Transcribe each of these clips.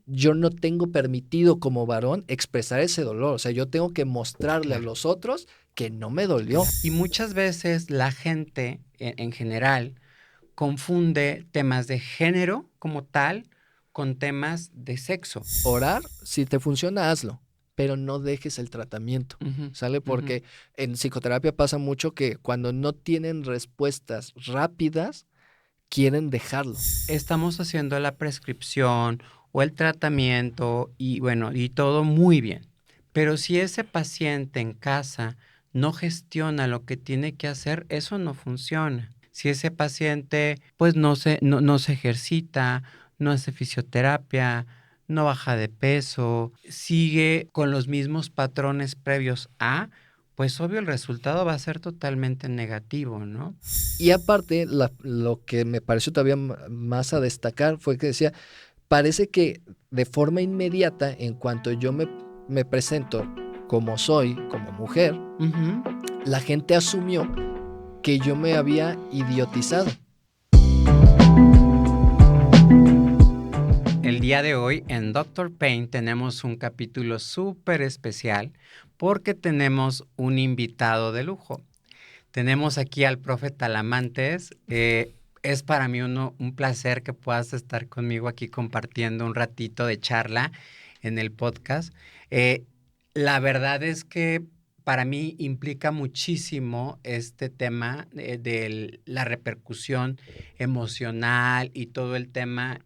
yo no tengo permitido como varón expresar ese dolor. O sea, yo tengo que mostrarle a Claro. los otros que no me dolió. Y muchas veces la gente en general confunde temas de género como tal con temas de sexo. Orar, si te funciona, hazlo, pero no dejes el tratamiento, Ujú, ¿sale? ujú. Porque en psicoterapia pasa mucho que cuando no tienen respuestas rápidas, quieren dejarlo. Estamos haciendo la prescripción o el tratamiento y bueno, y todo muy bien. Pero si ese paciente en casa no gestiona lo que tiene que hacer, eso no funciona. Si ese paciente pues no se ejercita, no hace fisioterapia, no baja de peso, sigue con los mismos patrones previos a, pues obvio el resultado va a ser totalmente negativo, ¿no? Y aparte, lo que me pareció todavía más a destacar fue que decía, parece que de forma inmediata, en cuanto yo me presento como soy, como mujer, Ujú. la gente asumió que yo me había idiotizado. El día de hoy en Doctor Pain tenemos un capítulo súper especial porque tenemos un invitado de lujo. Tenemos aquí al profe Talamantes. Es para mí un placer que puedas estar conmigo aquí compartiendo un ratito de charla en el podcast. Eh, la verdad es que para mí implica muchísimo este tema de la repercusión emocional y todo el tema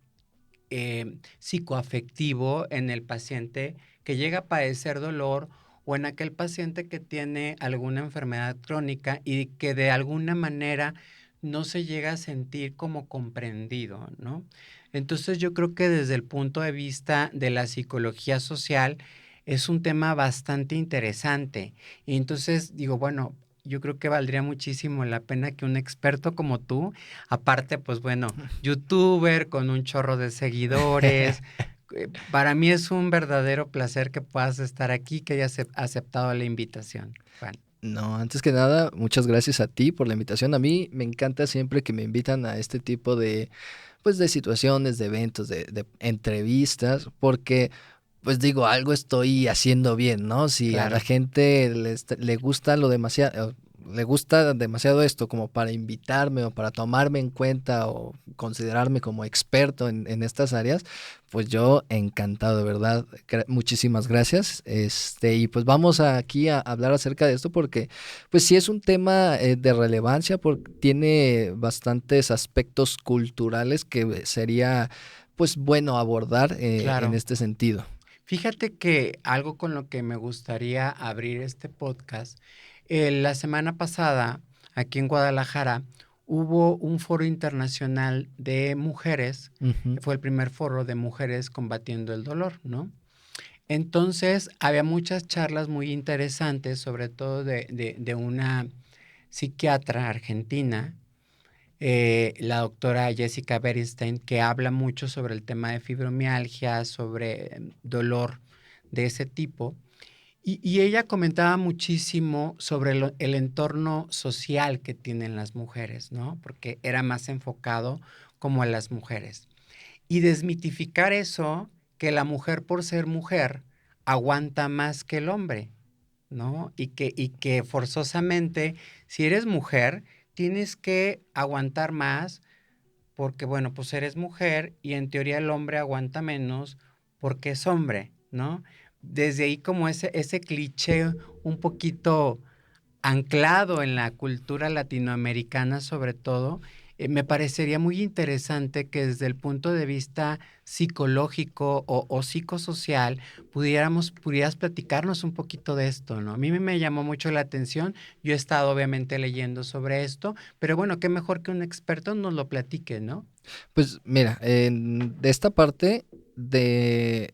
psicoafectivo en el paciente que llega a padecer dolor o en aquel paciente que tiene alguna enfermedad crónica y que de alguna manera no se llega a sentir como comprendido, ¿no? Entonces yo creo que desde el punto de vista de la psicología social es un tema bastante interesante. Y entonces digo, bueno, yo creo que valdría muchísimo la pena que un experto como tú, aparte, pues bueno, youtuber con un chorro de seguidores. Para mí es un verdadero placer que puedas estar aquí, que hayas aceptado la invitación, Juan. No, antes que nada, muchas gracias a ti por la invitación. A mí me encanta siempre que me invitan a este tipo de, pues, de situaciones, de eventos, de entrevistas, porque, pues digo, algo estoy haciendo bien, ¿no? Si a la Claro. gente le gusta lo demasiado, le gusta demasiado esto como para invitarme o para tomarme en cuenta o considerarme como experto en estas áreas, pues yo encantado, de verdad. Muchísimas gracias. Y pues vamos aquí a hablar acerca de esto porque pues sí es un tema de relevancia porque tiene bastantes aspectos culturales que sería pues bueno abordar en Claro. este sentido. Fíjate que algo con lo que me gustaría abrir este podcast, la semana pasada, aquí en Guadalajara, hubo un foro internacional de mujeres, Ujú. fue el primer foro de mujeres combatiendo el dolor, ¿no? Entonces, había muchas charlas muy interesantes, sobre todo de una psiquiatra argentina, la doctora Jessica Beristain, que habla mucho sobre el tema de fibromialgia, sobre dolor de ese tipo. Y ella comentaba muchísimo sobre el entorno social que tienen las mujeres, ¿no? Porque era más enfocado como a las mujeres. Y desmitificar eso, que la mujer por ser mujer aguanta más que el hombre, ¿no? Y que forzosamente, si eres mujer, tienes que aguantar más porque, bueno, pues eres mujer y en teoría el hombre aguanta menos porque es hombre, ¿no? Desde ahí como ese cliché un poquito anclado en la cultura latinoamericana sobre todo, me parecería muy interesante que desde el punto de vista psicológico o psicosocial pudieras platicarnos un poquito de esto, ¿no? A mí me llamó mucho la atención, yo he estado obviamente leyendo sobre esto, pero bueno, qué mejor que un experto nos lo platique, ¿no? Pues mira, de esta parte de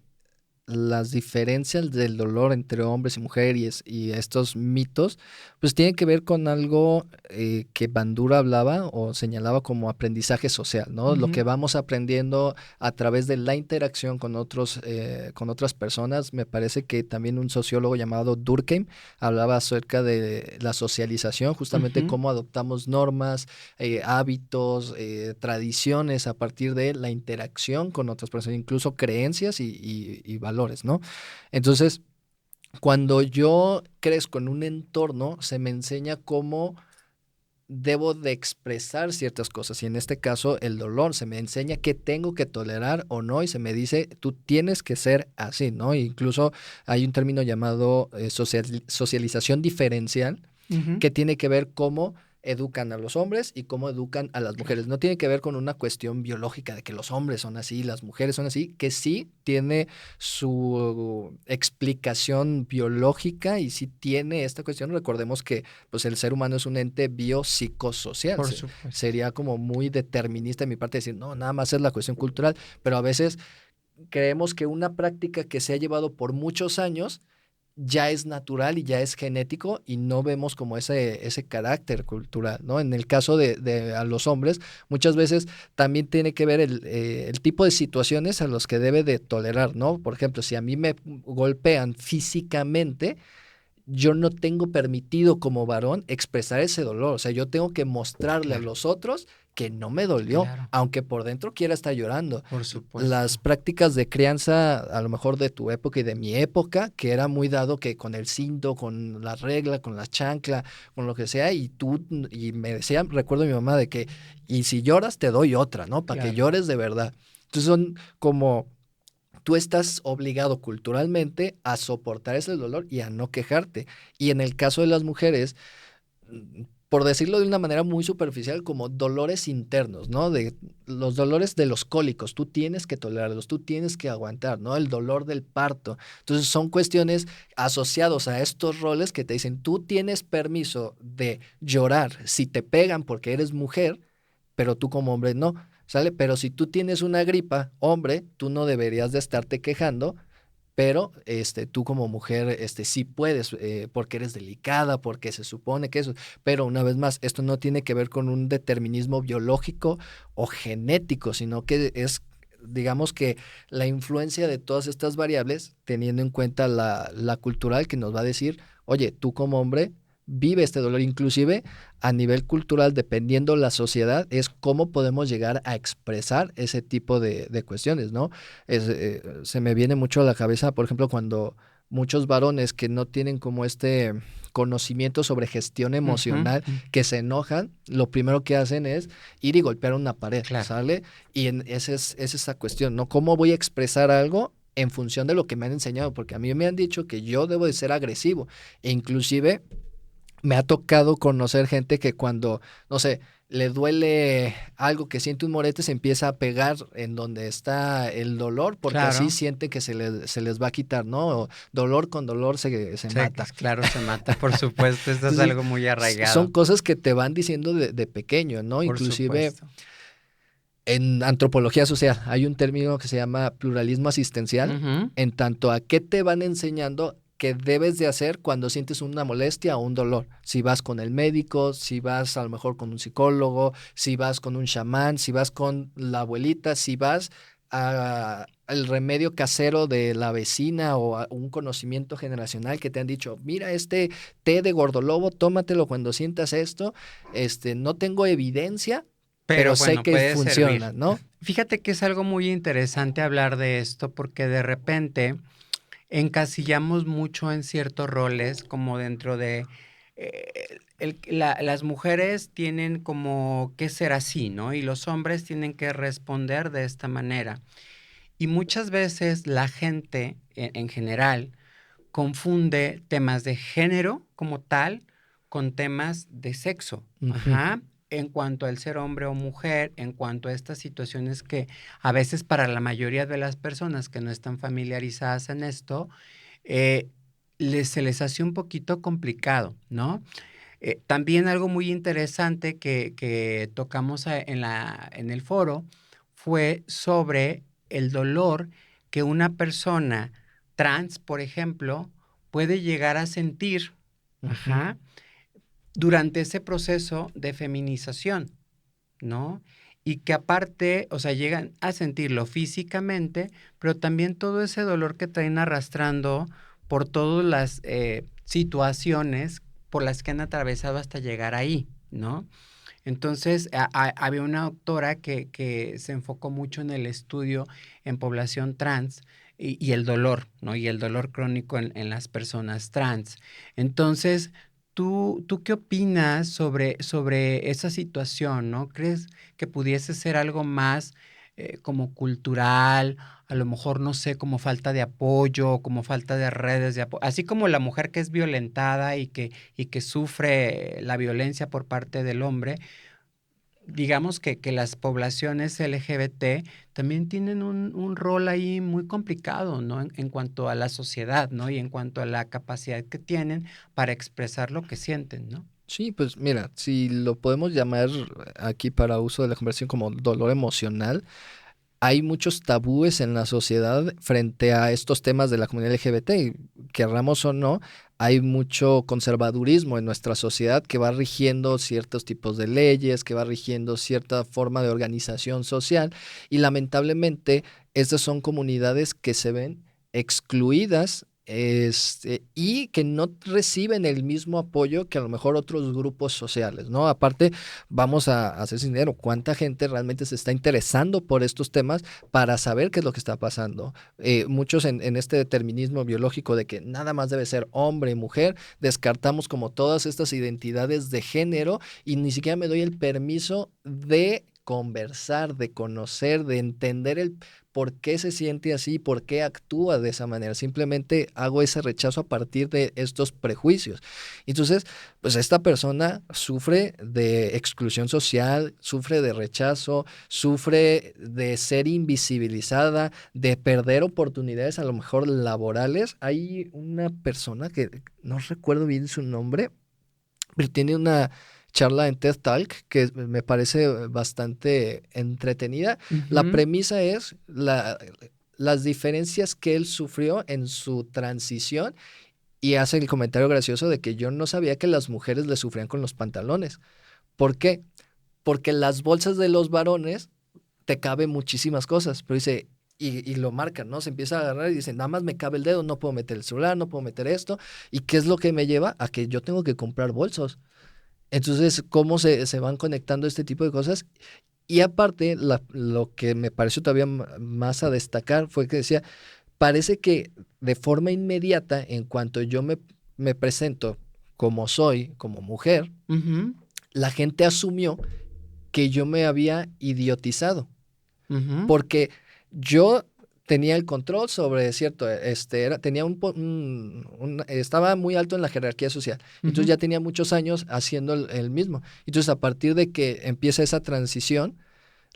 las diferencias del dolor entre hombres y mujeres y estos mitos, pues tienen que ver con algo que Bandura hablaba o señalaba como aprendizaje social, ¿no? Lo que Ujú, vamos aprendiendo a través de la interacción con otras personas. Me parece que también un sociólogo llamado Durkheim hablaba acerca de la socialización, justamente ujú. cómo adoptamos normas, hábitos, tradiciones a partir de la interacción con otras personas, incluso creencias y valores, ¿no? Entonces, cuando yo crezco en un entorno, se me enseña cómo debo de expresar ciertas cosas y en este caso el dolor se me enseña qué tengo que tolerar o no y se me dice tú tienes que ser así, ¿no? Incluso hay un término llamado socialización diferencial Ujú, que tiene que ver cómo educan a los hombres y cómo educan a las claro, mujeres. No tiene que ver con una cuestión biológica de que los hombres son así, las mujeres son así, que sí tiene su explicación biológica y sí tiene esta cuestión. Recordemos que pues, el ser humano es un ente biopsicosocial. por supuesto. Sería como muy determinista de mi parte decir, no, nada más es la cuestión cultural, pero a veces creemos que una práctica que se ha llevado por muchos años ya es natural y ya es genético y no vemos como ese carácter cultural, ¿no? En el caso de a los hombres, muchas veces también tiene que ver el tipo de situaciones a los que debe de tolerar, ¿no? Por ejemplo, si a mí me golpean físicamente, yo no tengo permitido como varón expresar ese dolor. O sea, yo tengo que mostrarle a Claro, los otros que no me dolió, claro, aunque por dentro quiera estar llorando. por Las supuesto. prácticas de crianza, a lo mejor de tu época y de mi época, que era muy dado que con el cinto, con la regla, con la chancla, con lo que sea, y me decía, recuerdo a mi mamá de que, y si lloras, te doy otra, ¿no? Para que Claro. llores de verdad. Entonces son como tú estás obligado culturalmente a soportar ese dolor y a no quejarte. Y en el caso de las mujeres, por decirlo de una manera muy superficial, como dolores internos, ¿no? De los dolores de los cólicos, tú tienes que tolerarlos, tú tienes que aguantar, ¿no? El dolor del parto. Entonces son cuestiones asociados a estos roles que te dicen, tú tienes permiso de llorar si te pegan porque eres mujer, pero tú como hombre no, ¿sale? Pero si tú tienes una gripa, hombre, tú no deberías de estarte quejando, pero tú como mujer sí puedes, porque eres delicada, porque se supone que eso, pero una vez más, esto no tiene que ver con un determinismo biológico o genético, sino que es, digamos que la influencia de todas estas variables, teniendo en cuenta la cultural que nos va a decir, oye, tú como hombre vive este dolor, inclusive a nivel cultural, dependiendo la sociedad, es cómo podemos llegar a expresar ese tipo de cuestiones, ¿no? Se me viene mucho a la cabeza, por ejemplo, cuando muchos varones que no tienen como este conocimiento sobre gestión Ujú, emocional, mm, que se enojan, lo primero que hacen es ir y golpear una pared, claro, ¿sale? Y es esa cuestión, ¿no? ¿Cómo voy a expresar algo? En función de lo que me han enseñado, porque a mí me han dicho que yo debo de ser agresivo, e inclusive me ha tocado conocer gente que cuando, no sé, le duele algo, que siente un morete, se empieza a pegar en donde está el dolor, porque así claro. siente que se les va a quitar, ¿no? O dolor con dolor se mata. Claro, se mata, por supuesto. Esto es Entonces, algo muy son arraigado, cosas que te van diciendo de pequeño, ¿no? por Inclusive supuesto. en antropología social hay un término que se llama pluralismo asistencial, Ujú, en tanto a qué te van enseñando que debes de hacer cuando sientes una molestia o un dolor. Si vas con el médico, si vas a lo mejor con un psicólogo, si vas con un chamán, si vas con la abuelita, si vas a el remedio casero de la vecina o a un conocimiento generacional que te han dicho, mira, este té de gordolobo, tómatelo cuando sientas esto. No tengo evidencia, pero pero sé bueno, que puede funciona, servir. ¿no? Fíjate que es algo muy interesante hablar de esto porque de repente encasillamos mucho en ciertos roles, como dentro de las mujeres tienen como que ser así, ¿no? Y los hombres tienen que responder de esta manera. Y muchas veces la gente en general confunde temas de género como tal con temas de sexo. Ujú. Ajá. En cuanto al ser hombre o mujer, en cuanto a estas situaciones que a veces para la mayoría de las personas que no están familiarizadas en esto, eh, se les hace un poquito complicado, ¿no? También algo muy interesante que tocamos en el foro fue sobre el dolor que una persona trans, por ejemplo, puede llegar a sentir, Ujú. ajá, durante ese proceso de feminización, ¿no? Y que aparte, o sea, llegan a sentirlo físicamente, pero también todo ese dolor que traen arrastrando por todas las situaciones por las que han atravesado hasta llegar ahí, ¿no? Entonces, había una autora que se enfocó mucho en el estudio en población trans y el dolor, ¿no? Y el dolor crónico en las personas trans. Entonces, ¿tú qué opinas sobre esa situación, ¿no? ¿Crees que pudiese ser algo más como cultural, a lo mejor, no sé, como falta de apoyo, como falta de redes de apoyo, así como la mujer que es violentada y que sufre la violencia por parte del hombre? Digamos que las poblaciones LGBT también tienen un rol ahí muy complicado, ¿no? En cuanto a la sociedad, ¿no? Y en cuanto a la capacidad que tienen para expresar lo que sienten, ¿no? Sí, pues mira, si lo podemos llamar aquí para uso de la conversación como dolor emocional, hay muchos tabúes en la sociedad frente a estos temas de la comunidad LGBT. Y querramos o no, hay mucho conservadurismo en nuestra sociedad que va rigiendo ciertos tipos de leyes, que va rigiendo cierta forma de organización social. Y lamentablemente, estas son comunidades que se ven excluidas. Y que no reciben el mismo apoyo que a lo mejor otros grupos sociales, ¿no? Aparte, vamos a ser sinceros, ¿cuánta gente realmente se está interesando por estos temas para saber qué es lo que está pasando? Muchos en este determinismo biológico de que nada más debe ser hombre y mujer, descartamos como todas estas identidades de género y ni siquiera me doy el permiso de conversar, de conocer, de entender el por qué se siente así, por qué actúa de esa manera. Simplemente hago ese rechazo a partir de estos prejuicios. Entonces, pues esta persona sufre de exclusión social, sufre de rechazo, sufre de ser invisibilizada, de perder oportunidades a lo mejor laborales. Hay una persona que no recuerdo bien su nombre, pero tiene una charla en TED Talk que me parece bastante entretenida. La Ujú. premisa es las diferencias que él sufrió en su transición y hace el comentario gracioso de que yo no sabía que las mujeres le sufrían con los pantalones. ¿Por qué? Porque las bolsas de los varones te caben muchísimas cosas, pero dice, y lo marcan, ¿no? Se empieza a agarrar y dice, nada más me cabe el dedo, no puedo meter el celular, no puedo meter esto. ¿Y qué es lo que me lleva? A que yo tengo que comprar bolsos. Entonces, ¿cómo se van conectando este tipo de cosas? Y aparte, lo que me pareció todavía más a destacar fue que decía, parece que de forma inmediata, en cuanto yo me presento como soy, como mujer, Ujú. la gente asumió que yo me había idiotizado, Ujú. porque yo tenía el control sobre, cierto, tenía estaba muy alto en la jerarquía social, entonces Ujú. ya tenía muchos años haciendo el mismo. Entonces, a partir de que empieza esa transición,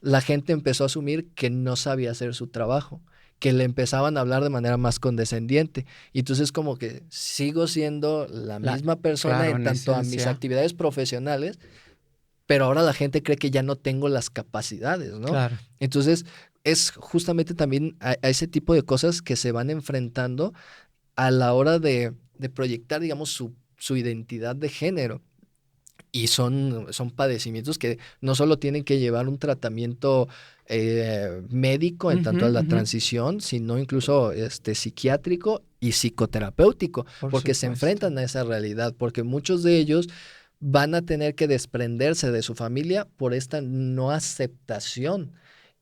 la gente empezó a asumir que no sabía hacer su trabajo, que le empezaban a hablar de manera más condescendiente. Y entonces como que sigo siendo la La, misma persona claro, en en tanto a mis esencia, actividades profesionales, pero ahora la gente cree que ya no tengo las capacidades, ¿no? claro. Entonces es justamente también a ese tipo de cosas que se van enfrentando a la hora de proyectar, digamos, su identidad de género. Y son padecimientos que no solo tienen que llevar un tratamiento médico en Ujú, tanto a la ujú. transición, sino incluso psiquiátrico y psicoterapéutico, Por porque se supuesto. enfrentan a esa realidad, porque muchos de ellos van a tener que desprenderse de su familia por esta no aceptación.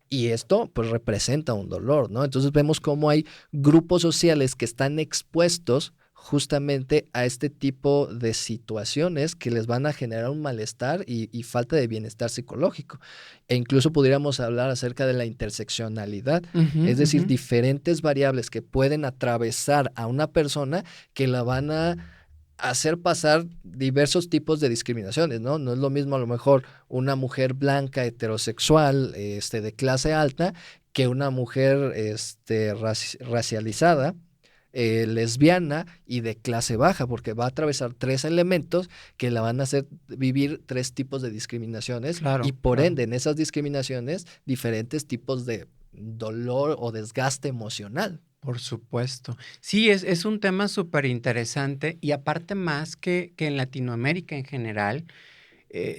Y esto pues representa un dolor, ¿no? Entonces vemos cómo hay grupos sociales que están expuestos justamente a este tipo de situaciones que les van a generar un malestar y falta de bienestar psicológico. E incluso pudiéramos hablar acerca de la interseccionalidad, Ujú, es decir, ujú. diferentes variables que pueden atravesar a una persona que la van a hacer pasar diversos tipos de discriminaciones, ¿no? No es lo mismo a lo mejor una mujer blanca, heterosexual, de clase alta, que una mujer racializada, lesbiana y de clase baja, porque va a atravesar tres elementos que la van a hacer vivir tres tipos de discriminaciones y Claro, por claro. ende en esas discriminaciones diferentes tipos de dolor o desgaste emocional. Por supuesto. Sí, es un tema súper interesante y aparte más que en Latinoamérica en general,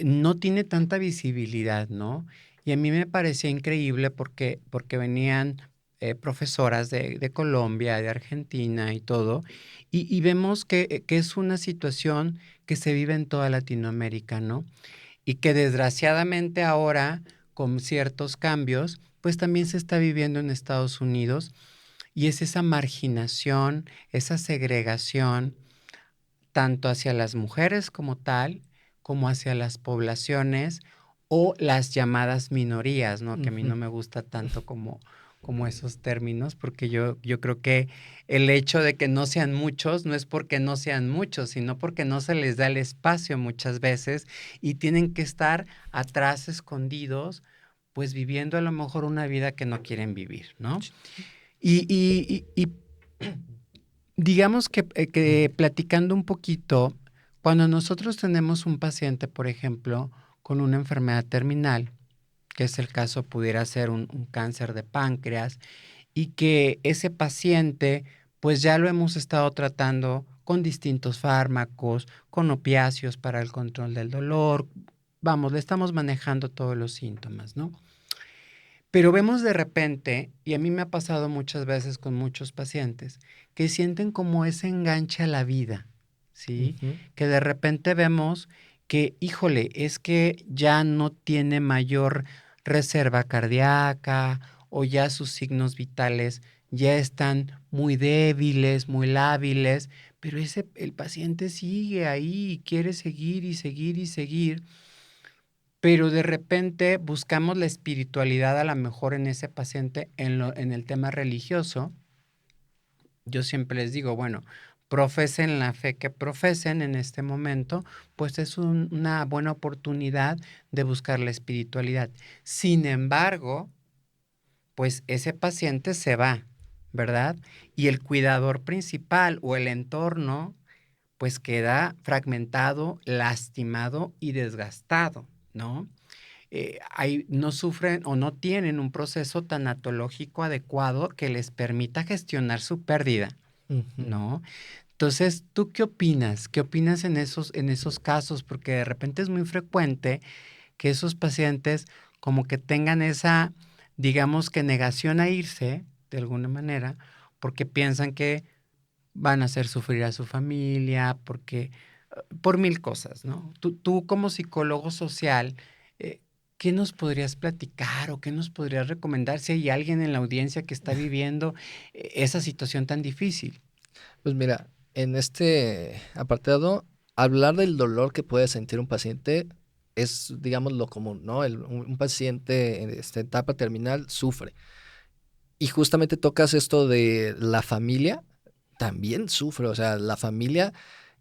no tiene tanta visibilidad, ¿no? Y a mí me parecía increíble porque venían profesoras de Colombia, de Argentina y todo, y vemos que es una situación que se vive en toda Latinoamérica, ¿no? Y que desgraciadamente ahora, con ciertos cambios, pues también se está viviendo en Estados Unidos y es esa marginación, esa segregación, tanto hacia las mujeres como tal, como hacia las poblaciones o las llamadas minorías, ¿no? Que a mí Ujú. no me gusta tanto como esos términos, porque yo creo que el hecho de que no sean muchos no es porque no sean muchos, sino porque no se les da el espacio muchas veces y tienen que estar atrás escondidos, pues viviendo a lo mejor una vida que no quieren vivir, ¿no? Y digamos que platicando un poquito, cuando nosotros tenemos un paciente, por ejemplo, con una enfermedad terminal, que es el caso, pudiera ser un cáncer de páncreas, y que ese paciente, pues ya lo hemos estado tratando con distintos fármacos, con opiáceos para el control del dolor, vamos, le estamos manejando todos los síntomas, ¿no? Pero vemos de repente, y a mí me ha pasado muchas veces con muchos pacientes, que sienten como ese enganche a la vida, ¿sí? Ujú. Que de repente vemos que, híjole, es que ya no tiene mayor reserva cardíaca o ya sus signos vitales ya están muy débiles, muy lábiles, pero el paciente sigue ahí y quiere seguir y seguir y seguir, pero de repente buscamos la espiritualidad a la mejor en ese paciente en el tema religioso. Yo siempre les digo, bueno, profesen la fe que profesen en este momento, pues es una buena oportunidad de buscar la espiritualidad. Sin embargo, pues ese paciente se va, ¿verdad? Y el cuidador principal o el entorno, pues queda fragmentado, lastimado y desgastado, ¿no? No sufren o no tienen un proceso tanatológico adecuado que les permita gestionar su pérdida, Ujú. ¿no? Entonces, ¿tú qué opinas? ¿Qué opinas en esos casos? Porque de repente es muy frecuente que esos pacientes como que tengan esa, digamos que negación a irse, de alguna manera, porque piensan que van a hacer sufrir a su familia, porque por mil cosas, ¿no? Tú como psicólogo social, eh, ¿qué nos podrías platicar o qué nos podrías recomendar si hay alguien en la audiencia que está viviendo esa situación tan difícil? Pues mira, en este apartado, hablar del dolor que puede sentir un paciente es, digamos, lo común, ¿no? Un paciente en esta etapa terminal sufre. Y justamente tocas esto de la familia, también sufre, o sea, la familia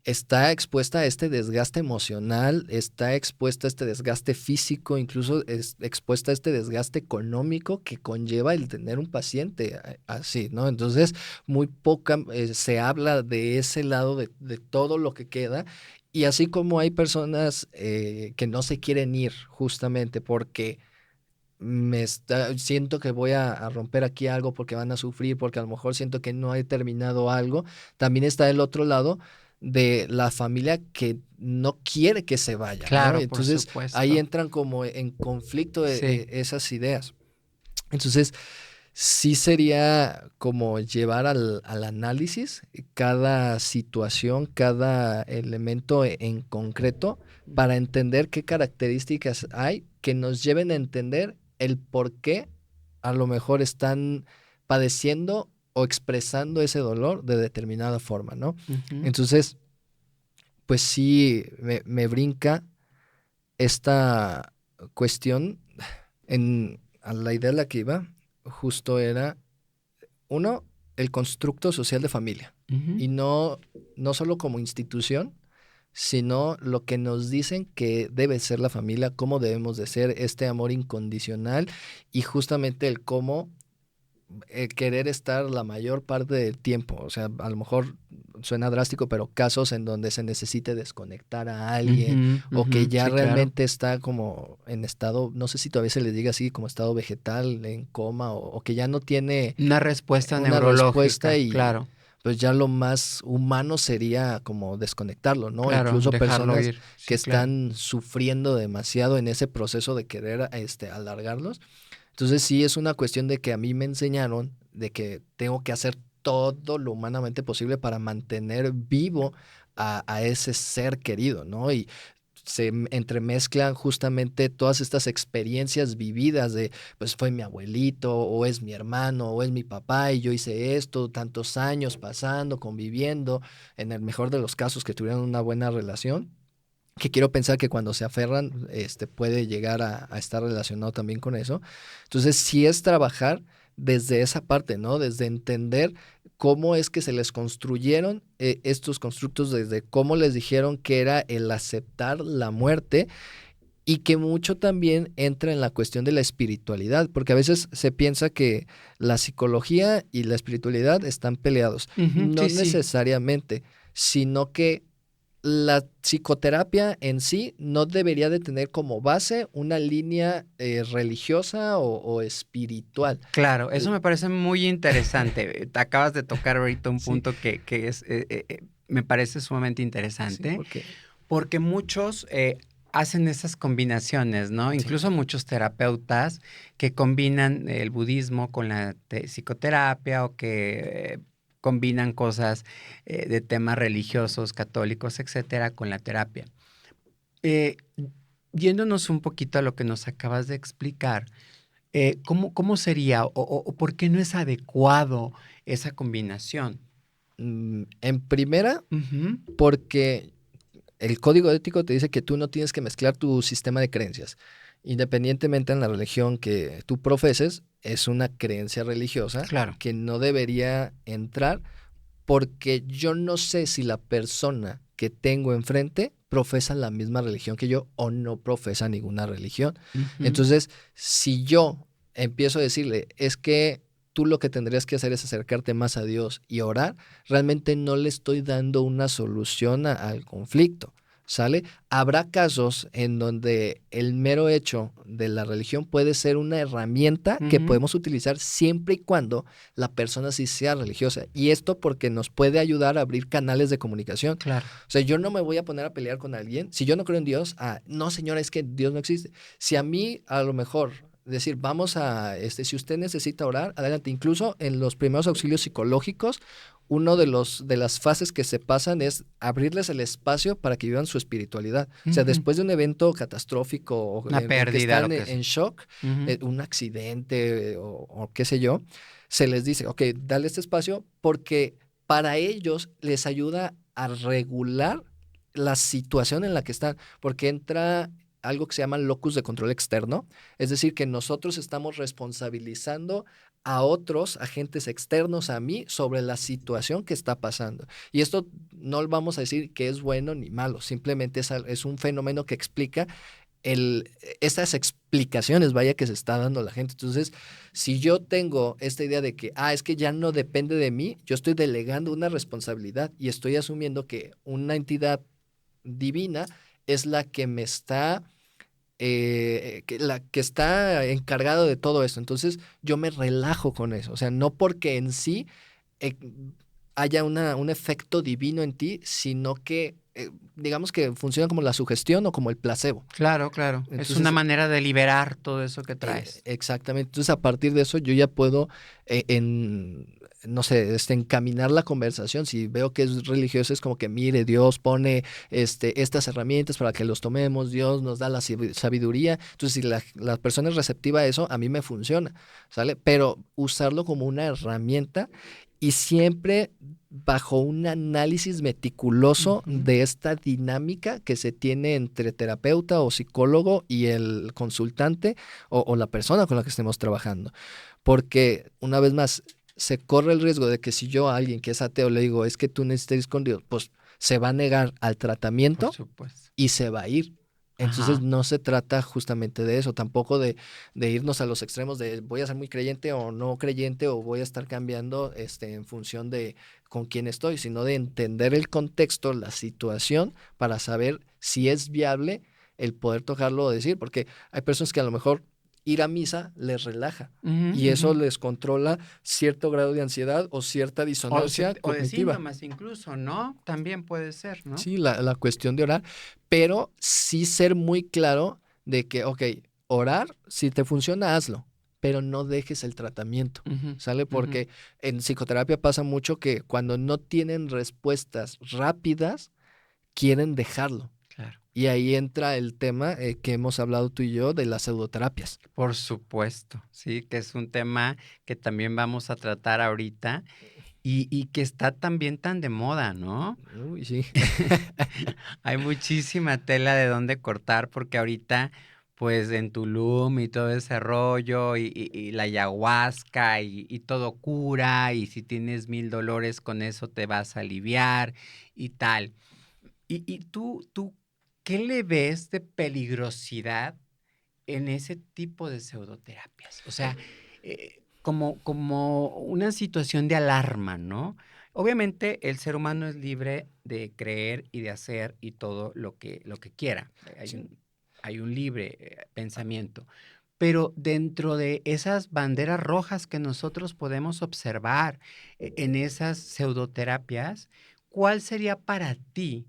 está expuesta a este desgaste emocional, está expuesta a este desgaste físico, incluso es expuesta a este desgaste económico que conlleva el tener un paciente así, ¿no? Entonces, muy poca se habla de ese lado de todo lo que queda. Y así como hay personas que no se quieren ir justamente porque siento que voy a romper aquí algo porque van a sufrir, porque a lo mejor siento que no he terminado algo. También está el otro lado de la familia que no quiere que se vaya, ¿no? Claro, por Entonces ahí supuesto. entran como en conflicto Sí. esas ideas. Entonces sí sería como llevar al análisis cada situación, cada elemento en concreto para entender qué características hay que nos lleven a entender el por qué a lo mejor están padeciendo o expresando ese dolor de determinada forma, ¿no? Ujú. Entonces, pues sí, me brinca esta cuestión a la idea a la que iba, justo era uno, el constructo social de familia. Ujú. Y no solo como institución, sino lo que nos dicen que debe ser la familia, cómo debemos de ser, este amor incondicional y justamente el cómo querer estar la mayor parte del tiempo. O sea, a lo mejor suena drástico, pero casos en donde se necesite desconectar a alguien o que ya sí, realmente está como en estado, no sé si todavía se le diga así, como estado vegetal, en coma o que ya no tiene una respuesta una respuesta neurológica, y claro, pues ya lo más humano sería como desconectarlo, ¿no? claro, Incluso dejarlo personas ir, que sí, claro. están sufriendo demasiado en ese proceso de querer alargarlos. Entonces sí es una cuestión de que a mí me enseñaron de que tengo que hacer todo lo humanamente posible para mantener vivo a ese ser querido, ¿no? Y entremezclan justamente todas estas experiencias vividas de, pues fue mi abuelito, o es mi hermano, o es mi papá, y yo hice esto, tantos años pasando, conviviendo, en el mejor de los casos que tuvieron una buena relación, que quiero pensar que cuando se aferran, puede llegar a estar relacionado también con eso. Entonces, sí es trabajar desde esa parte, ¿no? Desde entender cómo es que se les construyeron estos constructos, desde cómo les dijeron que era el aceptar la muerte y que mucho también entra en la cuestión de la espiritualidad, porque a veces se piensa que la psicología y la espiritualidad están peleados. Ujú, No sí, sí, necesariamente, sino que la psicoterapia en sí no debería de tener como base una línea religiosa o espiritual. claro, eso L- me parece muy interesante. Te acabas de tocar ahorita un Sí, punto que es, me parece sumamente sí, interesante, porque porque muchos hacen esas combinaciones, ¿no? sí. Incluso muchos terapeutas que combinan el budismo con la psicoterapia o que combinan cosas de temas religiosos, católicos, etcétera, con la terapia. Eh, Yéndonos un poquito a lo que nos acabas de explicar, ¿cómo sería o por qué no es adecuado esa combinación? En primera, Ujú, porque el código ético te dice que tú no tienes que mezclar tu sistema de creencias. Independientemente en la religión que tú profeses, es una creencia religiosa claro. que no debería entrar porque yo no sé si la persona que tengo enfrente profesa la misma religión que yo o no profesa ninguna religión. Ujú, Entonces, si yo empiezo a decirle, es que tú lo que tendrías que hacer es acercarte más a Dios y orar, realmente no le estoy dando una solución al conflicto. ¿Sale? Habrá casos en donde el mero hecho de la religión puede ser una herramienta que ujú, podemos utilizar siempre y cuando la persona sí sea religiosa. Y esto porque nos puede ayudar a abrir canales de comunicación. claro. O sea, yo no me voy a poner a pelear con alguien. Si yo no creo en Dios, no, señora, es que Dios no existe. Si a mí, a lo mejor, decir, vamos a, si usted necesita orar, adelante. Incluso en los primeros auxilios psicológicos, uno de las fases que se pasan es abrirles el espacio para que vivan su espiritualidad. O sea, Ujú. después de un evento catastrófico o Una en que pérdida, están lo que sea. en shock, Ujú, un accidente o qué sé yo, se les dice, ok, dale este espacio porque para ellos les ayuda a regular la situación en la que están, porque entra algo que se llama locus de control externo, es decir, que nosotros estamos responsabilizando a otros agentes externos a mí sobre la situación que está pasando. Y esto no vamos a decir que es bueno ni malo, simplemente es un fenómeno que explica estas explicaciones, vaya, que se está dando a la gente. Entonces, si yo tengo esta idea de que, es que ya no depende de mí, yo estoy delegando una responsabilidad y estoy asumiendo que una entidad divina es la que me está, la que está encargado de todo esto. Entonces, yo me relajo con eso. O sea, no porque en sí eh, haya un efecto divino en ti, sino que, digamos que funciona como la sugestión o como el placebo. claro, claro. Es una Entonces, manera de liberar todo eso que traes. exactamente. Entonces, a partir de eso, yo ya puedo, no sé, encaminar la conversación. Si veo que es religioso, es como que, mire, Dios pone estas herramientas para que los tomemos, Dios nos da la sabiduría. Entonces, si la persona es receptiva a eso, a mí me funciona, ¿sale? Pero usarlo como una herramienta y siempre bajo un análisis meticuloso Ujú, de esta dinámica que se tiene entre terapeuta o psicólogo y el consultante o la persona con la que estemos trabajando. Porque, una vez más, se corre el riesgo de que si yo a alguien que es ateo le digo, es que tú necesitas ir con Dios, pues se va a negar al por tratamiento supuesto. y se va a ir. Entonces Ajá. no se trata justamente de eso, tampoco de irnos a los extremos de voy a ser muy creyente o no creyente o voy a estar cambiando en función de con quién estoy, sino de entender el contexto, la situación, para saber si es viable el poder tocarlo o decir, porque hay personas que a lo mejor ir a misa les relaja Ujú, y ujú. eso les controla cierto grado de ansiedad o cierta disonancia O de cognitiva. síntomas incluso, ¿no? También puede ser, ¿no? Sí, la cuestión de orar, pero sí ser muy claro de que, ok, orar, si te funciona, hazlo, pero no dejes el tratamiento, Ujú, ¿sale? ujú. Porque en psicoterapia pasa mucho que cuando no tienen respuestas rápidas, quieren dejarlo. Claro. Y ahí entra el tema que hemos hablado tú y yo de las pseudoterapias. Por supuesto, sí, que es un tema que también vamos a tratar ahorita y que está también tan de moda, ¿no? Uy, sí. Hay muchísima tela de dónde cortar porque ahorita, pues en Tulum y todo ese rollo y la ayahuasca y todo cura y si tienes 1000 dolores con eso te vas a aliviar y tal. Y tú, ¿qué le ves de peligrosidad en ese tipo de pseudoterapias? O sea, como una situación de alarma, ¿no? Obviamente el ser humano es libre de creer y de hacer y todo lo que quiera. Sí. Hay un libre pensamiento. Pero dentro de esas banderas rojas que nosotros podemos observar en esas pseudoterapias, ¿cuál sería para ti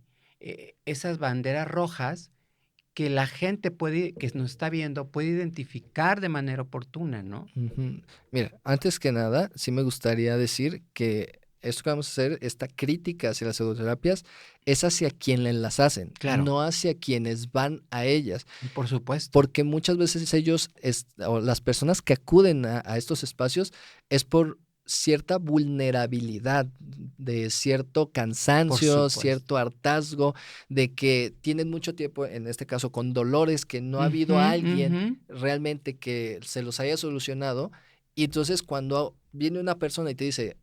esas banderas rojas que la gente puede, que nos está viendo, puede identificar de manera oportuna, ¿no? Ujú. Mira, antes que nada, sí me gustaría decir que esto que vamos a hacer, esta crítica hacia las pseudoterapias, es hacia quienes las hacen, Claro, no hacia quienes van a ellas. por supuesto. Porque muchas veces ellos, o las personas que acuden a estos espacios, es por cierta vulnerabilidad, de cierto Por cansancio, supuesto. cierto hartazgo, de que tienen mucho tiempo, en este caso con dolores, que no ha Ujú, habido alguien ujú. realmente que se los haya solucionado. Y entonces cuando viene una persona y te dice,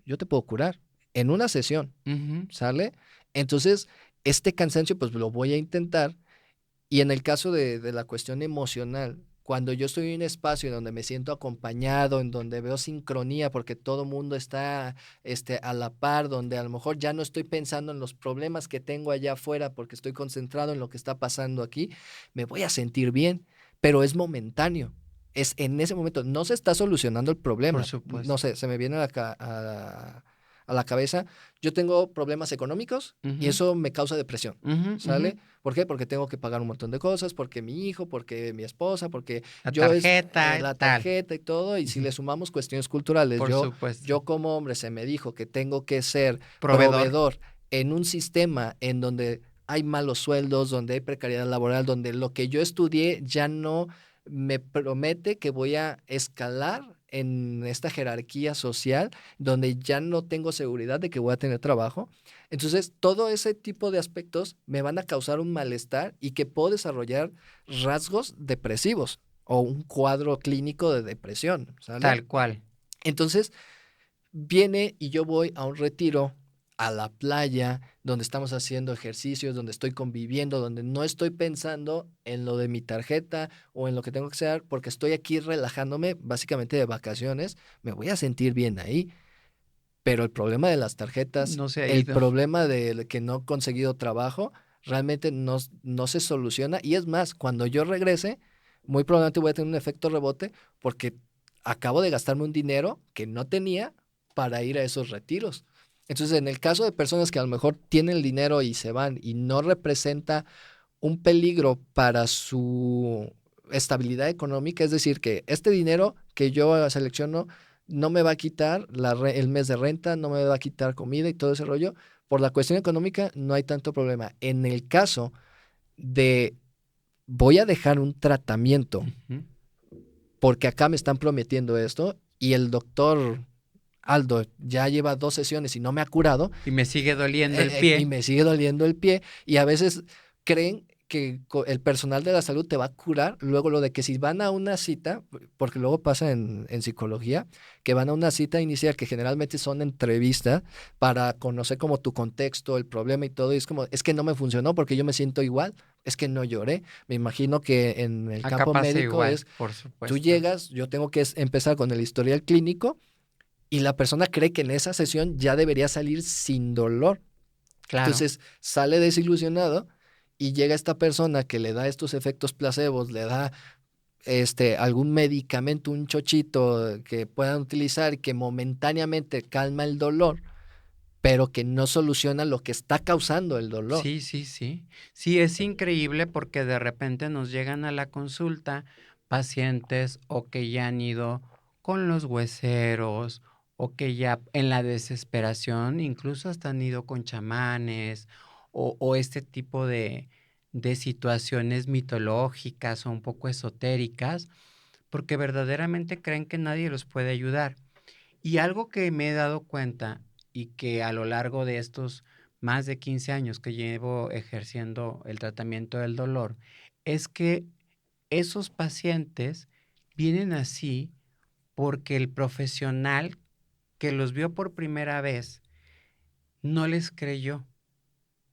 yo te puedo curar en una sesión, Ujú. ¿sale? Entonces, este cansancio, pues lo voy a intentar y en el caso de la cuestión emocional, cuando yo estoy en un espacio en donde me siento acompañado, en donde veo sincronía, porque todo mundo está a la par, donde a lo mejor ya no estoy pensando en los problemas que tengo allá afuera porque estoy concentrado en lo que está pasando aquí, me voy a sentir bien, pero es momentáneo. Es en ese momento, no se está solucionando el Por problema. No supuesto. sé, se me viene a la cabeza, yo tengo problemas económicos y Ujú, eso me causa depresión, ujú, ujú. ¿sale? ¿Por qué? Porque tengo que pagar un montón de cosas, porque mi hijo, porque mi esposa, porque La yo tarjeta y la tal. tarjeta y todo, y si Ujú. le sumamos cuestiones culturales, Por supuesto. yo como hombre se me dijo que tengo que ser Proveedor. proveedor en un sistema en donde hay malos sueldos, donde hay precariedad laboral, donde lo que yo estudié ya no me promete que voy a escalar en esta jerarquía social, donde ya no tengo seguridad de que voy a tener trabajo. Entonces, todo ese tipo de aspectos me van a causar un malestar y que puedo desarrollar rasgos depresivos o un cuadro clínico de depresión, ¿sale? Tal cual. Entonces, viene y yo voy a un retiro a la playa, donde estamos haciendo ejercicios, donde estoy conviviendo, donde no estoy pensando en lo de mi tarjeta o en lo que tengo que hacer, porque estoy aquí relajándome, básicamente de vacaciones, me voy a sentir bien ahí. Pero el problema de las tarjetas, No se ha el ido. problema de que no he conseguido trabajo, realmente no se soluciona. Y es más, cuando yo regrese, muy probablemente voy a tener un efecto rebote porque acabo de gastarme un dinero que no tenía para ir a esos retiros. Entonces, en el caso de personas que a lo mejor tienen el dinero y se van y no representa un peligro para su estabilidad económica, es decir, que este dinero que yo selecciono no me va a quitar el mes de renta, no me va a quitar comida y todo ese rollo. Por la cuestión económica no hay tanto problema. En el caso de voy a dejar un tratamiento Ujú. porque acá me están prometiendo esto y el doctor Aldo ya lleva 2 sesiones y no me ha curado, Y me sigue doliendo el y pie. me sigue doliendo el pie y a veces creen que el personal de la salud te va a curar, luego lo de que si van a una cita, porque luego pasa en psicología, que van a una cita inicial que generalmente son entrevistas para conocer como tu contexto, el problema y todo, y es como, es que no me funcionó porque yo me siento igual, es que no lloré. Me imagino que en el Acá campo pasa médico igual, es, por tú supuesto. llegas, yo tengo que empezar con el historial clínico y la persona cree que en esa sesión ya debería salir sin dolor. Claro. Entonces sale desilusionado y llega esta persona que le da estos efectos placebos, le da algún medicamento, un chochito que puedan utilizar que momentáneamente calma el dolor, pero que no soluciona lo que está causando el dolor. Sí, sí, sí. Sí, es increíble porque de repente nos llegan a la consulta pacientes o que ya han ido con los hueseros o que ya en la desesperación incluso hasta han ido con chamanes o este tipo de situaciones mitológicas o un poco esotéricas porque verdaderamente creen que nadie los puede ayudar. Y algo que me he dado cuenta y que a lo largo de estos más de 15 años que llevo ejerciendo el tratamiento del dolor, es que esos pacientes vienen así porque el profesional que los vio por primera vez no les creyó,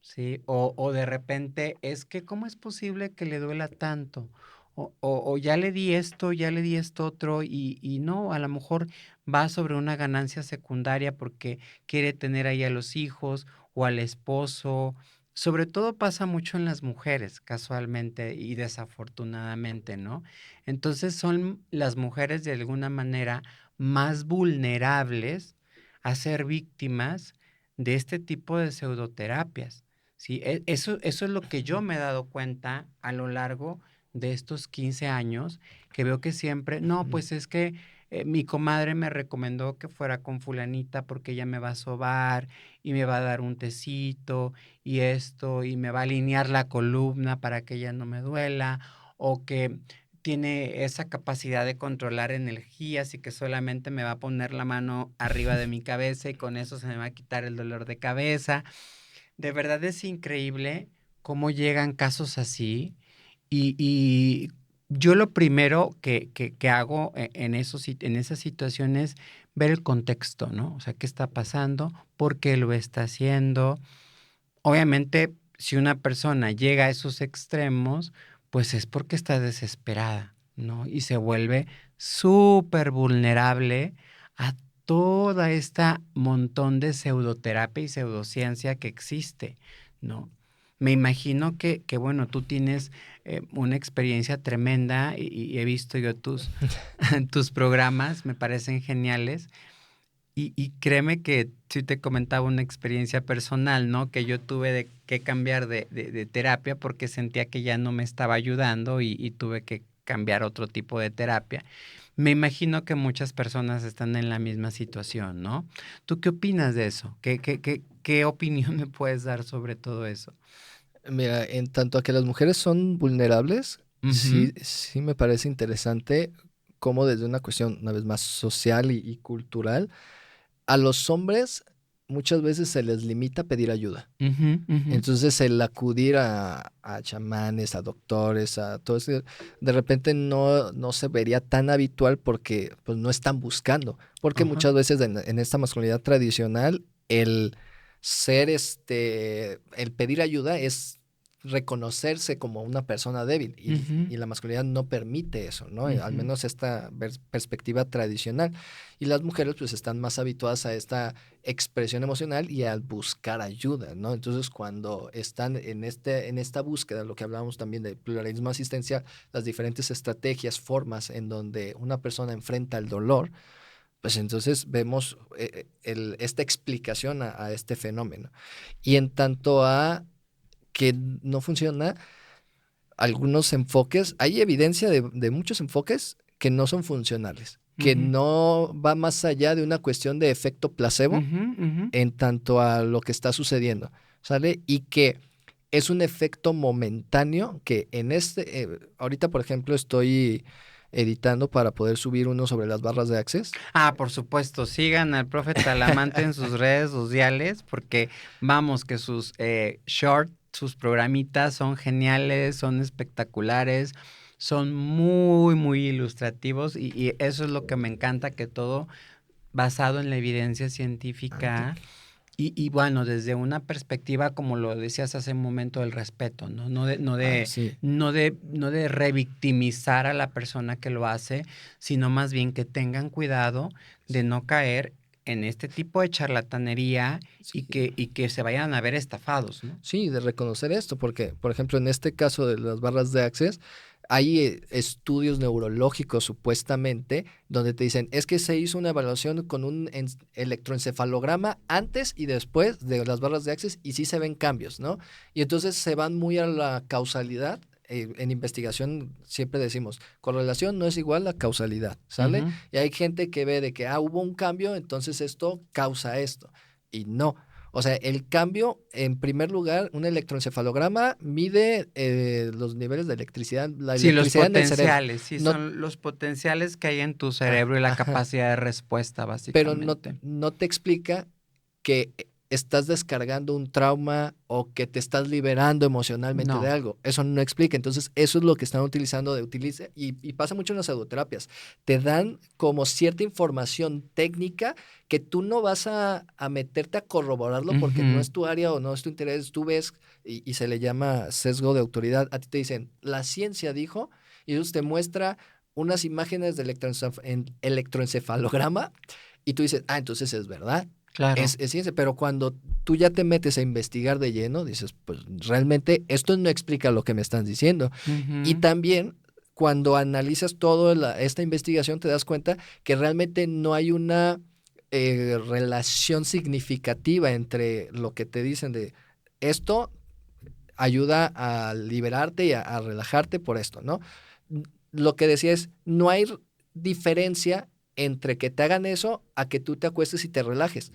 ¿sí? O de repente es que ¿cómo es posible que le duela tanto? O ya le di esto, ya le di esto otro, y no, a lo mejor va sobre una ganancia secundaria porque quiere tener ahí a los hijos o al esposo. Sobre todo pasa mucho en las mujeres, casualmente y desafortunadamente, ¿no? Entonces son las mujeres de alguna manera más vulnerables a ser víctimas de este tipo de pseudoterapias. Sí, eso es lo que yo me he dado cuenta a lo largo de estos 15 años, que veo que siempre, no, Ujú. pues es que mi comadre me recomendó que fuera con fulanita porque ella me va a sobar y me va a dar un tecito y esto y me va a alinear la columna para que ella no me duela o que tiene esa capacidad de controlar energías y que solamente me va a poner la mano arriba de mi cabeza y con eso se me va a quitar el dolor de cabeza. De verdad es increíble cómo llegan casos así y yo lo primero que hago en esas situaciones es ver el contexto, ¿no? O sea, ¿qué está pasando? ¿Por qué lo está haciendo? Obviamente, si una persona llega a esos extremos, pues es porque está desesperada, ¿no? Y se vuelve súper vulnerable a toda esta montón de pseudoterapia y pseudociencia que existe, ¿no? Me imagino bueno, tú tienes una experiencia tremenda y he visto yo tus programas, me parecen geniales. Y créeme que sí te comentaba una experiencia personal, ¿no? Que yo tuve que cambiar de terapia porque sentía que ya no me estaba ayudando y tuve que cambiar otro tipo de terapia. Me imagino que muchas personas están en la misma situación, ¿no? ¿Tú qué opinas de eso? ¿Qué opinión me puedes dar sobre todo eso? Mira, en tanto a que las mujeres son vulnerables, Ujú, sí me parece interesante cómo desde una cuestión, una vez más, social y cultural, a los hombres muchas veces se les limita a pedir ayuda. ujú, ujú. Entonces el acudir a chamanes, a doctores, a todo eso, de repente no se vería tan habitual porque pues no están buscando. Porque Ajá. muchas veces en esta masculinidad tradicional, el ser el pedir ayuda es reconocerse como una persona débil Ujú, y la masculinidad no permite eso, ¿no? Al ujú. menos esta perspectiva tradicional. Y las mujeres pues están más habituadas a esta expresión emocional y al buscar ayuda, ¿no? Entonces, cuando están en esta búsqueda, lo que hablábamos también del pluralismo asistencial, las diferentes estrategias, formas en donde una persona enfrenta el dolor, pues entonces vemos esta explicación a este fenómeno. Y en tanto a que no funciona, algunos enfoques, hay evidencia de muchos enfoques que no son funcionales, que Ujú, no va más allá de una cuestión de efecto placebo ujú, ujú. en tanto a lo que está sucediendo, ¿sale? Y que es un efecto momentáneo que ahorita por ejemplo estoy editando para poder subir uno sobre las barras de Access. Ah, por supuesto, sigan al profe Talamante en sus redes sociales porque vamos que sus short sus programitas son geniales, son espectaculares, son muy, muy ilustrativos y eso es lo que me encanta, que todo basado en la evidencia científica y bueno, desde una perspectiva, como lo decías hace un momento, del respeto, ¿no? Sí. No de revictimizar a la persona que lo hace, sino más bien que tengan cuidado de no caer en este tipo de charlatanería Sí. y que se vayan a ver estafados, ¿no? Sí, de reconocer esto, porque, por ejemplo, en este caso de las barras de Access, hay estudios neurológicos supuestamente donde te dicen, es que se hizo una evaluación con un electroencefalograma antes y después de las barras de Access y sí se ven cambios, ¿no? Y entonces se van muy a la causalidad. En investigación siempre decimos, correlación no es igual a causalidad, ¿sale? Ujú. Y hay gente que ve de que, hubo un cambio, entonces esto causa esto. Y no. O sea, el cambio, en primer lugar, un electroencefalograma mide los niveles de electricidad, la Sí, los electricidad en el cerebro. potenciales, sí, No, son los potenciales que hay en tu cerebro y la ajá, capacidad de respuesta, pero no, básicamente. no te explica que estás descargando un trauma o que te estás liberando emocionalmente de No. algo. Eso no explica. Entonces, eso es lo que están utilizando y pasa mucho en las pseudoterapias. Te dan como cierta información técnica que tú no vas a meterte a corroborarlo porque no Ujú. es tu área o no es tu interés. Tú ves y se le llama sesgo de autoridad. A ti te dicen, la ciencia dijo, y ellos te muestra unas imágenes de electroencefalograma y tú dices, entonces es verdad. Claro. Es ciencia, pero cuando tú ya te metes a investigar de lleno, dices, pues realmente esto no explica lo que me están diciendo. Y Ujú. también cuando analizas toda esta investigación te das cuenta que realmente no hay una relación significativa entre lo que te dicen de esto ayuda a liberarte y a relajarte por esto, ¿no? Lo que decía es, no hay diferencia entre que te hagan eso a que tú te acuestes y te relajes.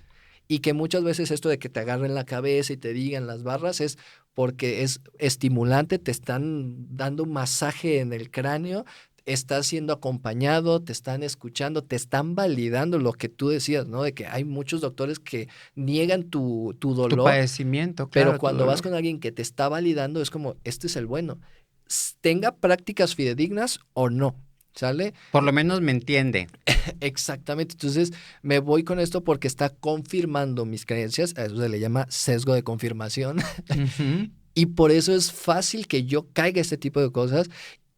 Y que muchas veces esto de que te agarren la cabeza y te digan las barras es porque es estimulante, te están dando un masaje en el cráneo, estás siendo acompañado, te están escuchando, te están validando lo que tú decías, ¿no? De que hay muchos doctores que niegan tu Tu dolor, padecimiento, pero claro, tu cuando vas dolor. con alguien que te está validando, es como, este es el bueno. Tenga prácticas fidedignas o no, ¿sale? Por lo menos me entiende. Exactamente. Entonces, me voy con esto porque está confirmando mis creencias. A eso se le llama sesgo de confirmación. Ujú. Y por eso es fácil que yo caiga este tipo de cosas.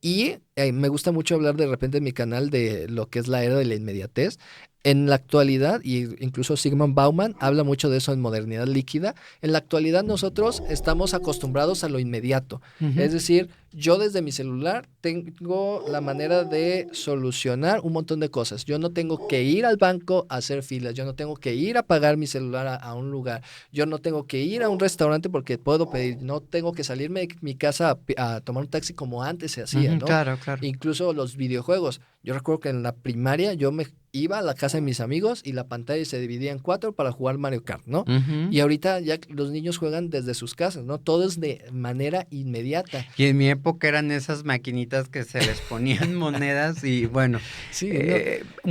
Y me gusta mucho hablar de repente en mi canal de lo que es la era de la inmediatez. En la actualidad, y incluso Sigmund Bauman habla mucho de eso en Modernidad Líquida, en la actualidad nosotros estamos acostumbrados a lo inmediato. Ujú. Es decir, yo desde mi celular tengo la manera de solucionar un montón de cosas. Yo no tengo que ir al banco a hacer filas, yo no tengo que ir a pagar mi celular a un lugar, yo no tengo que ir a un restaurante porque puedo pedir, no tengo que salirme de mi casa a tomar un taxi como antes se hacía, Ujú. ¿no? Claro, claro. Incluso los videojuegos. Yo recuerdo que en la primaria yo me iba a la casa de mis amigos y la pantalla se dividía en 4 para jugar Mario Kart, ¿no? Ujú. Y ahorita ya los niños juegan desde sus casas, ¿no? Todo es de manera inmediata. Y en mi época eran esas maquinitas que se les ponían monedas y bueno, Sí, ¿no?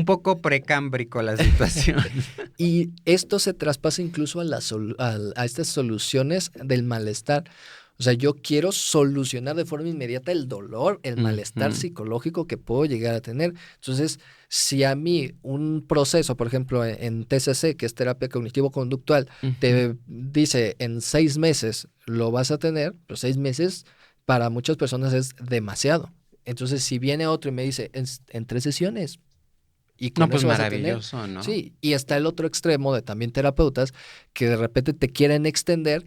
un poco precámbrico la situación. Y esto se traspasa incluso a estas soluciones del malestar. O sea, yo quiero solucionar de forma inmediata el dolor, el malestar Ujú. psicológico que puedo llegar a tener. Entonces, si a mí un proceso, por ejemplo, en TCC, que es terapia cognitivo-conductual, Ujú. te dice en 6 meses lo vas a tener, pues 6 meses para muchas personas es demasiado. Entonces, si viene otro y me dice en 3 sesiones, y No, con pues eso vas a tener. maravilloso, ¿no? Sí, y está el otro extremo de también terapeutas que de repente te quieren extender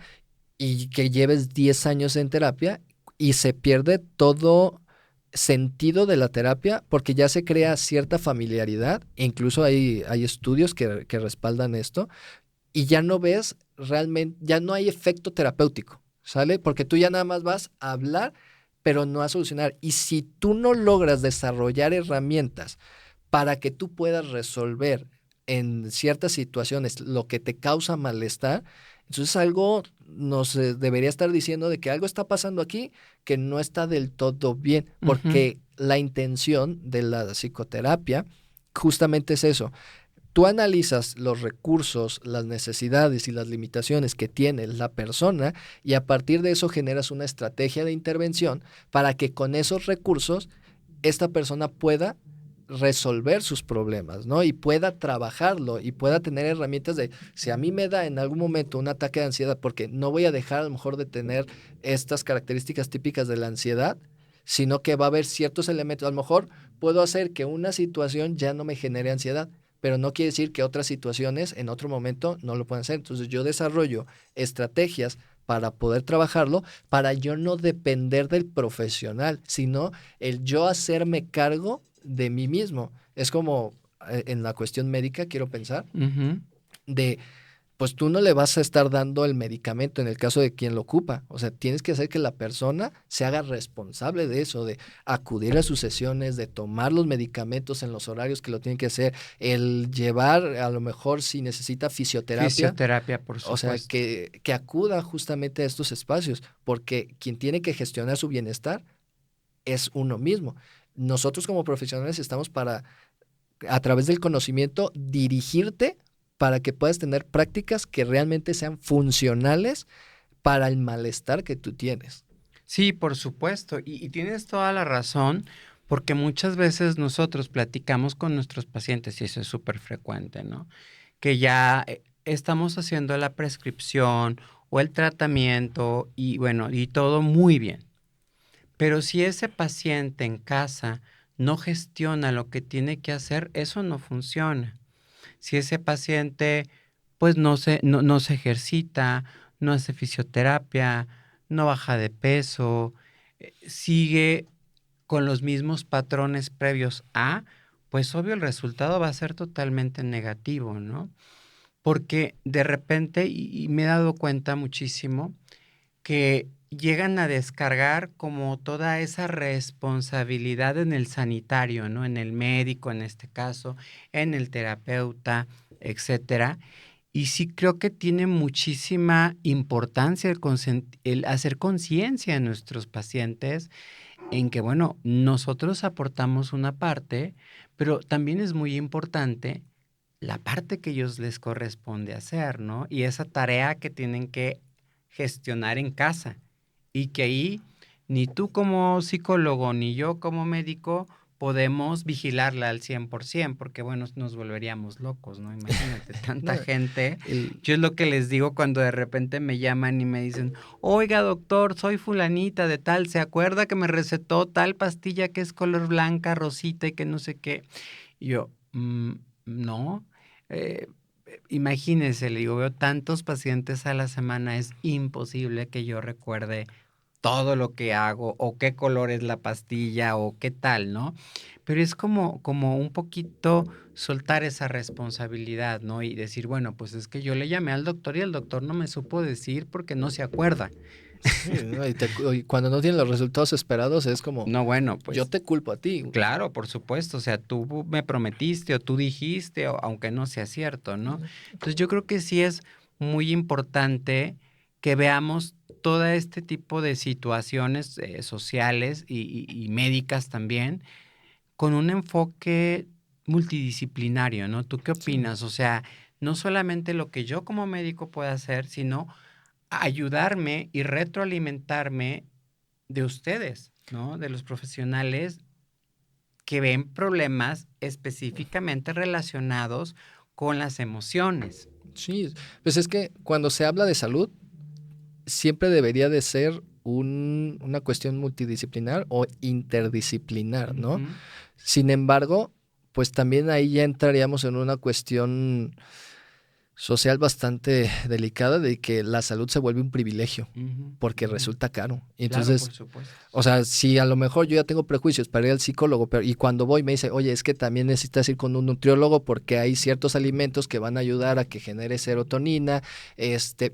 y que lleves 10 años en terapia y se pierde todo sentido de la terapia porque ya se crea cierta familiaridad, e incluso hay estudios que respaldan esto, y ya no ves realmente, ya no hay efecto terapéutico, ¿sale? Porque tú ya nada más vas a hablar, pero no a solucionar. Y si tú no logras desarrollar herramientas para que tú puedas resolver en ciertas situaciones lo que te causa malestar, entonces algo nos debería estar diciendo de que algo está pasando aquí que no está del todo bien, Ujú. porque la intención de la psicoterapia justamente es eso. tú analizas los recursos, las necesidades y las limitaciones que tiene la persona y a partir de eso generas una estrategia de intervención para que con esos recursos esta persona pueda resolver sus problemas, ¿no? Y pueda trabajarlo y pueda tener herramientas de, si a mí me da en algún momento un ataque de ansiedad, porque no voy a dejar a lo mejor de tener estas características típicas de la ansiedad, sino que va a haber ciertos elementos, a lo mejor puedo hacer que una situación ya no me genere ansiedad, pero no quiere decir que otras situaciones en otro momento no lo puedan hacer. Entonces yo desarrollo estrategias para poder trabajarlo, para yo no depender del profesional, sino el yo hacerme cargo de mí mismo. Es como en la cuestión médica, quiero pensar, Ujú. de pues tú no le vas a estar dando el medicamento en el caso de quien lo ocupa. O sea, tienes que hacer que la persona se haga responsable de eso, de acudir a sus sesiones, de tomar los medicamentos en los horarios que lo tienen que hacer, el llevar, a lo mejor si necesita fisioterapia, Fisioterapia, por o sea, supuesto. que acuda justamente a estos espacios, porque quien tiene que gestionar su bienestar es uno mismo. Nosotros como profesionales estamos para, a través del conocimiento, dirigirte para que puedas tener prácticas que realmente sean funcionales para el malestar que tú tienes. Sí, por supuesto. Y tienes toda la razón, porque muchas veces nosotros platicamos con nuestros pacientes, y eso es súper frecuente, ¿no? Que ya estamos haciendo la prescripción o el tratamiento y bueno, y todo muy bien. Pero si ese paciente en casa no gestiona lo que tiene que hacer, eso no funciona. Si ese paciente pues no se ejercita, no hace fisioterapia, no baja de peso, sigue con los mismos patrones previos a, pues obvio el resultado va a ser totalmente negativo, ¿no? Porque de repente, y me he dado cuenta muchísimo, que llegan a descargar como toda esa responsabilidad en el sanitario, ¿no? En el médico, en este caso, en el terapeuta, etcétera. Y sí creo que tiene muchísima importancia el hacer conciencia en nuestros pacientes en que, bueno, nosotros aportamos una parte, pero también es muy importante la parte que ellos les corresponde hacer, ¿no? Y esa tarea que tienen que gestionar en casa y que ahí ni tú como psicólogo ni yo como médico podemos vigilarla al 100%, porque bueno, nos volveríamos locos, ¿no? Imagínate, tanta No, gente. el, Yo es lo que les digo cuando de repente me llaman y me dicen, oiga doctor, soy fulanita de tal, ¿se acuerda que me recetó tal pastilla que es color blanca, rosita y que no sé qué? Y yo, no. Eh, Imagínense, le digo, veo tantos pacientes a la semana, es imposible que yo recuerde todo lo que hago o qué color es la pastilla o qué tal, ¿no? Pero es como un poquito soltar esa responsabilidad, ¿no? Y decir, bueno, pues es que yo le llamé al doctor y el doctor no me supo decir porque no se acuerda. sí, ¿no? Y cuando no tienen los resultados esperados es como, No, bueno, yo pues te culpo a ti. claro, por supuesto, o sea, tú me prometiste o tú dijiste, aunque no sea cierto, ¿no? Entonces yo creo que sí es muy importante que veamos todo este tipo de situaciones sociales y médicas también con un enfoque multidisciplinario, ¿no? ¿Tú qué Sí. opinas? O sea, no solamente lo que yo como médico pueda hacer, sino ayudarme y retroalimentarme de ustedes, ¿no? De los profesionales que ven problemas específicamente relacionados con las emociones. Sí, pues es que cuando se habla de salud, siempre debería de ser una cuestión multidisciplinar o interdisciplinar, ¿no? Ujú, Sin embargo, pues también ahí ya entraríamos en una cuestión social bastante delicada de que la salud se vuelve un privilegio ujú, porque ujú. resulta caro. Y Claro, por entonces, supuesto. o sea, si a lo mejor yo ya tengo prejuicios para ir al psicólogo, pero y cuando voy me dice, oye, es que también necesitas ir con un nutriólogo porque hay ciertos alimentos que van a ayudar a que genere serotonina,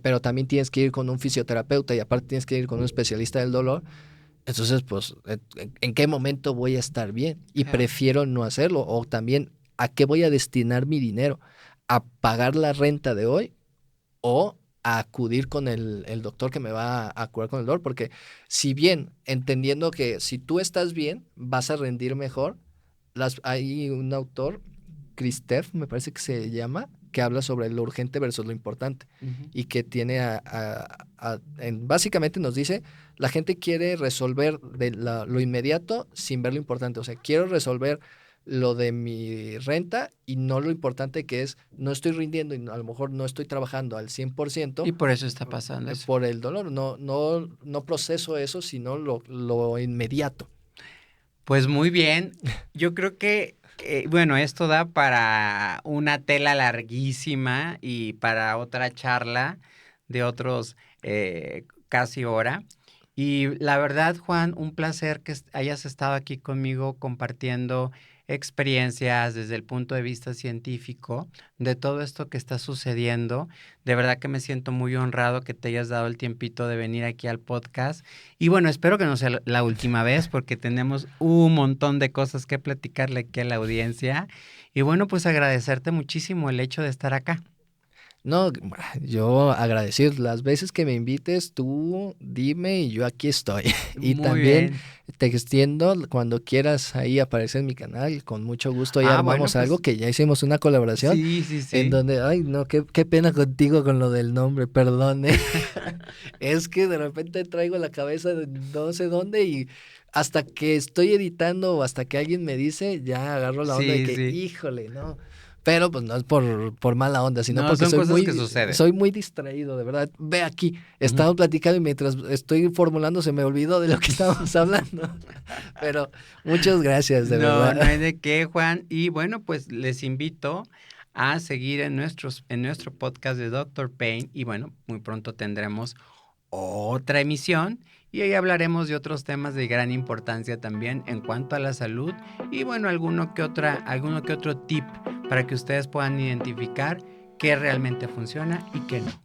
pero también tienes que ir con un fisioterapeuta y aparte tienes que ir con un especialista del dolor. Entonces, pues, ¿en qué momento voy a estar bien? Y Claro. prefiero no hacerlo. O también, ¿a qué voy a destinar mi dinero? ¿A pagar la renta de hoy o a acudir con el doctor que me va a curar con el dolor? Porque si bien entendiendo que si tú estás bien, vas a rendir mejor, hay un autor Christoph, me parece que se llama, que habla sobre lo urgente versus lo importante. Ujú. Y que tiene básicamente nos dice, la gente quiere resolver lo inmediato sin ver lo importante. O sea, quiero resolver lo de mi renta y no lo importante que es, no estoy rindiendo y a lo mejor no estoy trabajando al 100% Y por eso está pasando eso. por el dolor. No proceso eso, sino lo inmediato. Pues muy bien. Yo creo que, bueno, esto da para una tela larguísima y para otra charla de otros casi hora. Y la verdad, Juan, un placer que hayas estado aquí conmigo compartiendo experiencias desde el punto de vista científico de todo esto que está sucediendo. De verdad que me siento muy honrado que te hayas dado el tiempito de venir aquí al podcast. Y bueno, espero que no sea la última vez porque tenemos un montón de cosas que platicarle aquí a la audiencia. Y bueno, pues agradecerte muchísimo el hecho de estar acá. No, yo agradecido las veces que me invites, tú dime y yo aquí estoy. Y Muy también bien. te extiendo cuando quieras ahí aparecer en mi canal, con mucho gusto ya Bueno, armamos algo pues que ya hicimos una colaboración sí, sí, en sí. donde, ay no, qué pena contigo con lo del nombre, perdón, ¿eh? Es que de repente traigo la cabeza de no sé dónde y hasta que estoy editando o hasta que alguien me dice, ya agarro la onda de Sí, que, sí. híjole, ¿no? Pero pues no es por mala onda, sino No, porque son cosas que suceden. soy muy distraído, de verdad. Ve aquí, Ujú. estamos platicando y mientras estoy formulando se me olvidó de lo que estábamos hablando. Pero muchas gracias, de No, no verdad. hay de qué, Juan. Y bueno, pues les invito a seguir en nuestro podcast de Doctor Pain. Y bueno, muy pronto tendremos otra emisión y ahí hablaremos de otros temas de gran importancia también en cuanto a la salud y bueno, alguno que otro tip para que ustedes puedan identificar qué realmente funciona y qué no.